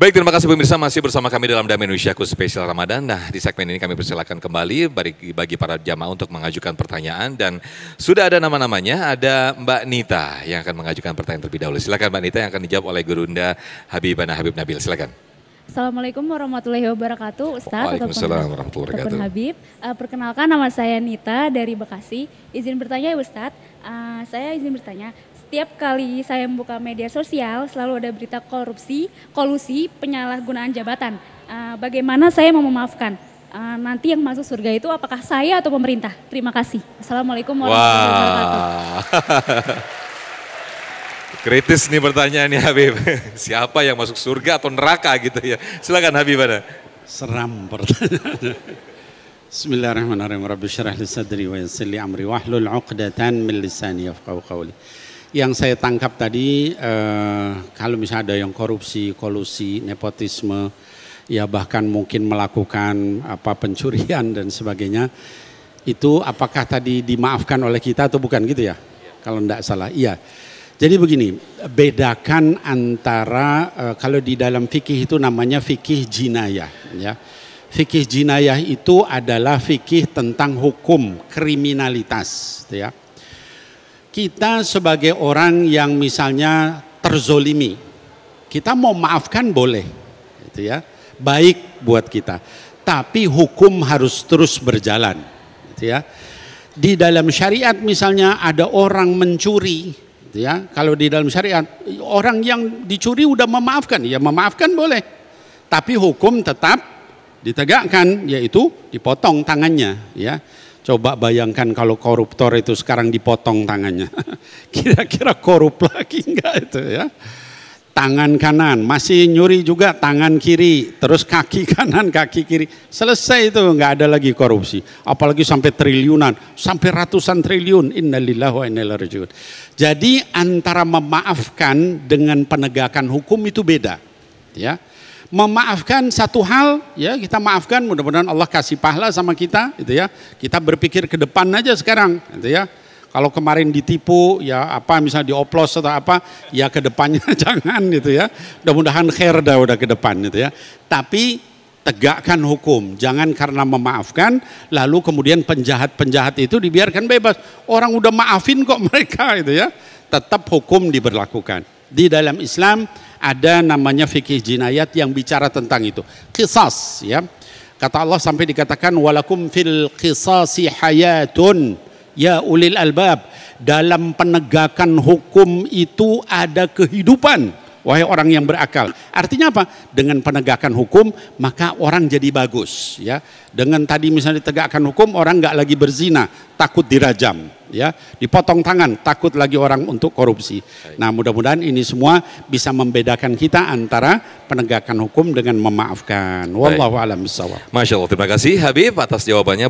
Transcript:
Baik, terima kasih pemirsa, masih bersama kami dalam Damai Indonesiaku Spesial Ramadan. Nah, di segmen ini kami persilakan kembali bagi para jamaah untuk mengajukan pertanyaan. Dan sudah ada nama-namanya, ada Mbak Nita yang akan mengajukan pertanyaan terlebih dahulu. Silakan Mbak Nita yang akan dijawab oleh Gurunda Habibana Habib Nabil, silakan. Assalamualaikum warahmatullahi wabarakatuh, Ustadz. Waalaikumsalam warahmatullahi wabarakatuh. Habib. Perkenalkan, nama saya Nita dari Bekasi. Izin bertanya ya Ustadz, saya izin bertanya. Setiap kali saya membuka media sosial selalu ada berita korupsi, kolusi, penyalahgunaan jabatan. Bagaimana saya mau memaafkan? Nanti yang masuk surga itu apakah saya atau pemerintah? Terima kasih. Assalamualaikum warahmatullahi wabarakatuh. Kritis nih pertanyaannya Habib. Siapa yang masuk surga atau neraka gitu ya? Silakan Habib ada. Seram pertanyaan. Bismillahirrahmanirrahim. Rabbi syrah li sadri wa yassir li amri wahlul 'uqdatan min lisani yafqahu qawli. Yang saya tangkap tadi, kalau misalnya ada yang korupsi, kolusi, nepotisme, ya bahkan mungkin melakukan pencurian dan sebagainya, itu apakah tadi dimaafkan oleh kita atau bukan gitu ya? Kalau tidak salah, iya. Jadi begini, bedakan antara kalau di dalam fikih itu namanya fikih jinayah, ya. Fikih jinayah itu adalah fikih tentang hukum kriminalitas, ya. Kita sebagai orang yang misalnya terzolimi, kita mau maafkan boleh, gitu ya, baik buat kita. Tapi hukum harus terus berjalan, gitu ya. Di dalam syariat misalnya ada orang mencuri, gitu ya. Kalau di dalam syariat orang yang dicuri udah memaafkan, ya memaafkan boleh. Tapi hukum tetap ditegakkan, yaitu dipotong tangannya, ya. Coba bayangkan kalau koruptor itu sekarang dipotong tangannya. Kira-kira korup lagi enggak itu ya. Tangan kanan, masih nyuri juga tangan kiri. Terus kaki kanan, kaki kiri. Selesai itu, enggak ada lagi korupsi. Apalagi sampai triliunan, sampai ratusan triliun. Innalillahi wa inna ilaihi raji'un. Jadi antara memaafkan dengan penegakan hukum itu beda. Ya. Memaafkan satu hal, ya kita maafkan, mudah-mudahan Allah kasih pahala sama kita, gitu ya. Kita berpikir ke depan aja sekarang, gitu ya. Kalau kemarin ditipu, ya misalnya dioplos atau ya ke depannya jangan, gitu ya. Mudah-mudahan khair dah udah ke depan, gitu ya. Tapi tegakkan hukum, jangan karena memaafkan, lalu kemudian penjahat-penjahat itu dibiarkan bebas. Orang udah maafin kok mereka, gitu ya. Tetap hukum diberlakukan. Di dalam Islam ada namanya fikih jinayat yang bicara tentang itu. Qisas, ya. Kata Allah sampai dikatakan walakum fil qisasi hayatun ya ulil albab. Dalam penegakan hukum itu ada kehidupan, wahai orang yang berakal. Artinya apa? Dengan penegakan hukum maka orang jadi bagus, ya. Dengan tadi misalnya ditegakkan hukum, orang nggak lagi berzina, takut dirajam, ya. Dipotong tangan, takut lagi orang untuk korupsi. Nah, mudah-mudahan ini semua bisa membedakan kita antara penegakan hukum dengan memaafkan. Wallahu a'lam bishawab. Masya Allah, terima kasih Habib atas jawabannya.